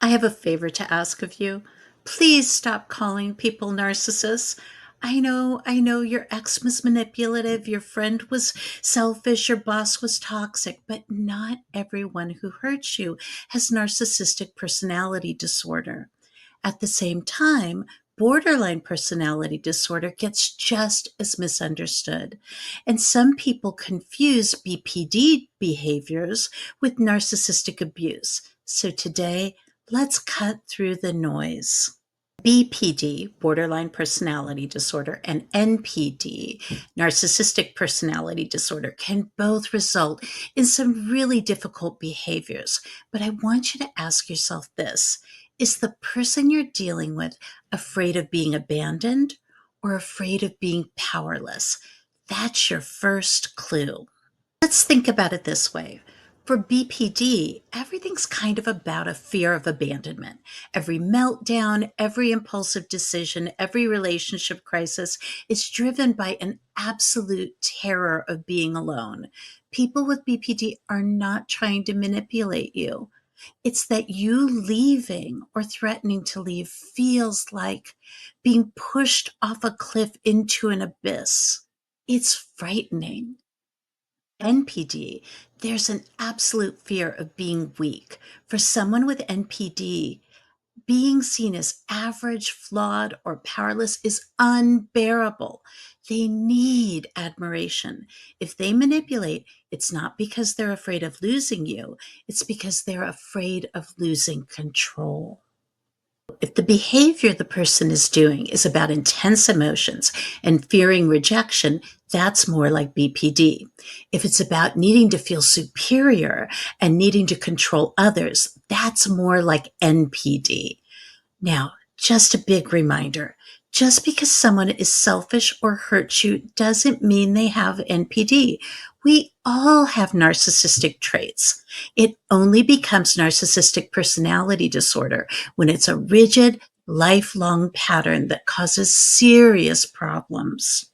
I have a favor to ask of you. Please stop calling people narcissists. I know your ex was manipulative, your friend was selfish, your boss was toxic, but not everyone who hurts you has narcissistic personality disorder. At the same time, borderline personality disorder gets just as misunderstood. And some people confuse BPD behaviors with narcissistic abuse. So today, let's cut through the noise. BPD, borderline personality disorder, and NPD, narcissistic personality disorder, can both result in some really difficult behaviors. But I want you to ask yourself this: is the person you're dealing with afraid of being abandoned or afraid of being powerless? That's your first clue. Let's think about it this way. For BPD, everything's kind of about a fear of abandonment. Every meltdown, every impulsive decision, every relationship crisis is driven by an absolute terror of being alone. People with BPD are not trying to manipulate you. It's that you leaving or threatening to leave feels like being pushed off a cliff into an abyss. It's frightening. NPD, there's an absolute fear of being weak. For someone with NPD, being seen as average, flawed, or powerless is unbearable. They need admiration. If they manipulate, it's not because they're afraid of losing you, it's because they're afraid of losing control. If the behavior the person is doing is about intense emotions and fearing rejection, that's more like BPD. If it's about needing to feel superior and needing to control others, that's more like NPD. Now, just a big reminder: just because someone is selfish or hurts you doesn't mean they have NPD. We all have narcissistic traits. It only becomes narcissistic personality disorder when it's a rigid, lifelong pattern that causes serious problems.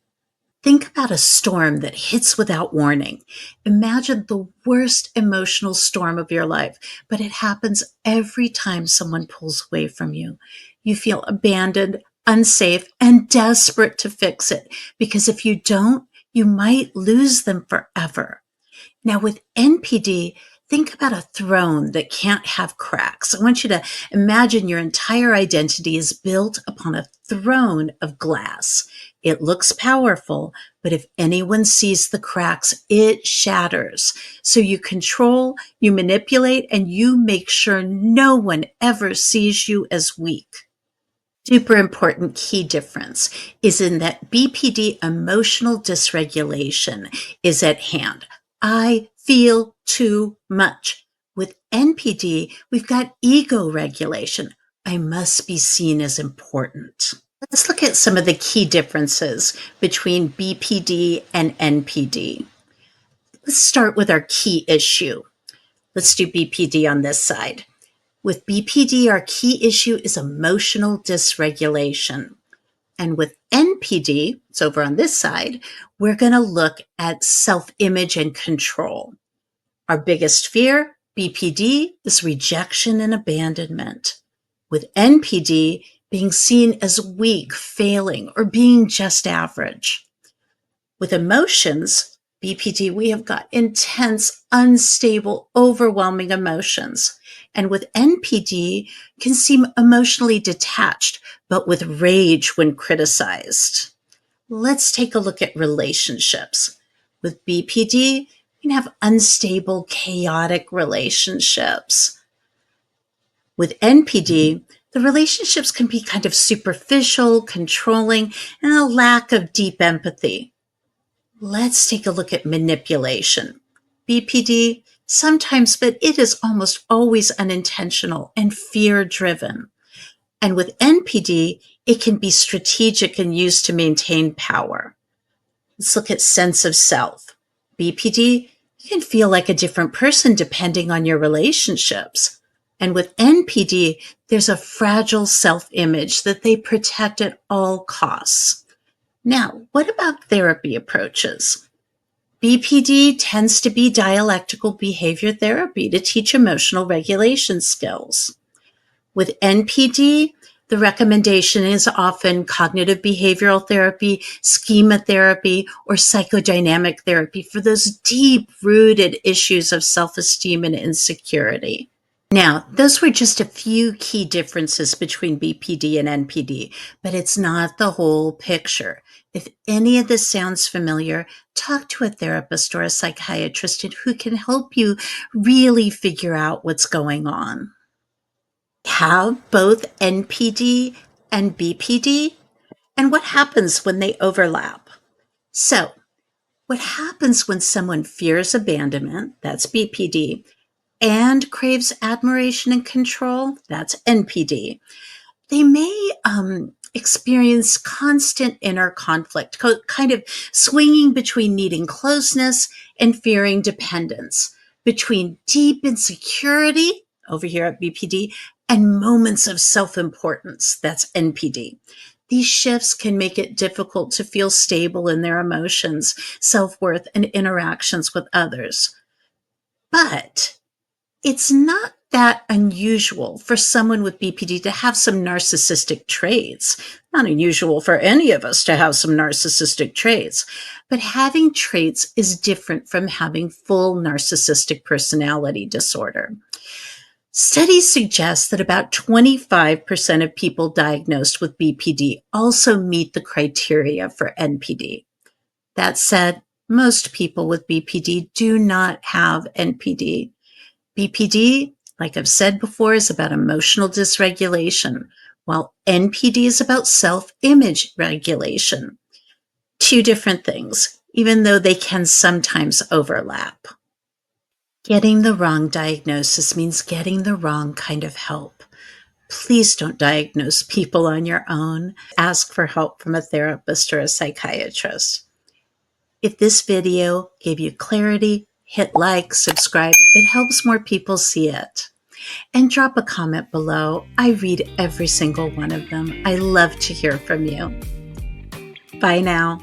Think about a storm that hits without warning. Imagine the worst emotional storm of your life, but it happens every time someone pulls away from you. You feel abandoned, unsafe, and desperate to fix it because if you don't, you might lose them forever. Now, with NPD, think about a throne that can't have cracks. I want you to imagine your entire identity is built upon a throne of glass. It looks powerful, but if anyone sees the cracks, it shatters. So you control, you manipulate, and you make sure no one ever sees you as weak. Super important key difference is in that BPD emotional dysregulation is at hand. I feel too much. With NPD, we've got ego regulation. I must be seen as important. Let's look at some of the key differences between BPD and NPD. Let's start with our key issue. Let's do BPD on this side. With BPD, our key issue is emotional dysregulation. And with NPD, it's over on this side, we're going to look at self-image and control. Our biggest fear, BPD, is rejection and abandonment. With NPD, being seen as weak, failing, or being just average. With emotions, BPD, we have got intense, unstable, overwhelming emotions. And with NPD, can seem emotionally detached, but with rage when criticized. Let's take a look at relationships. With BPD, we can have unstable, chaotic relationships. With NPD, the relationships can be kind of superficial, controlling, and a lack of deep empathy. Let's take a look at manipulation. BPD, sometimes, but it is almost always unintentional and fear-driven. And with NPD, it can be strategic and used to maintain power. Let's look at sense of self. BPD, you can feel like a different person depending on your relationships. And with NPD, there's a fragile self-image that they protect at all costs. Now, what about therapy approaches? BPD tends to be dialectical behavior therapy to teach emotional regulation skills. With NPD, the recommendation is often cognitive behavioral therapy, schema therapy, or psychodynamic therapy for those deep rooted issues of self-esteem and insecurity. Now, those were just a few key differences between BPD and NPD, but it's not the whole picture. If any of this sounds familiar, talk to a therapist or a psychiatrist who can help you really figure out what's going on. Have both NPD and BPD, and what happens when they overlap. So, what happens when someone fears abandonment, that's BPD, and craves admiration and control, that's NPD. They may experience constant inner conflict, kind of swinging between needing closeness and fearing dependence, between deep insecurity, over here at BPD, and moments of self importance, that's NPD. These shifts can make it difficult to feel stable in their emotions, self worth, and interactions with others. But it's not that unusual for someone with BPD to have some narcissistic traits. Not unusual for any of us to have some narcissistic traits. But having traits is different from having full narcissistic personality disorder. Studies suggest that about 25% of people diagnosed with BPD also meet the criteria for NPD. That said, most people with BPD do not have NPD. BPD, like I've said before, is about emotional dysregulation, while NPD is about self-image regulation. Two different things, even though they can sometimes overlap. Getting the wrong diagnosis means getting the wrong kind of help. Please don't diagnose people on your own. Ask for help from a therapist or a psychiatrist. If this video gave you clarity, hit like, subscribe. It helps more people see it. And drop a comment below. I read every single one of them. I love to hear from you. Bye now.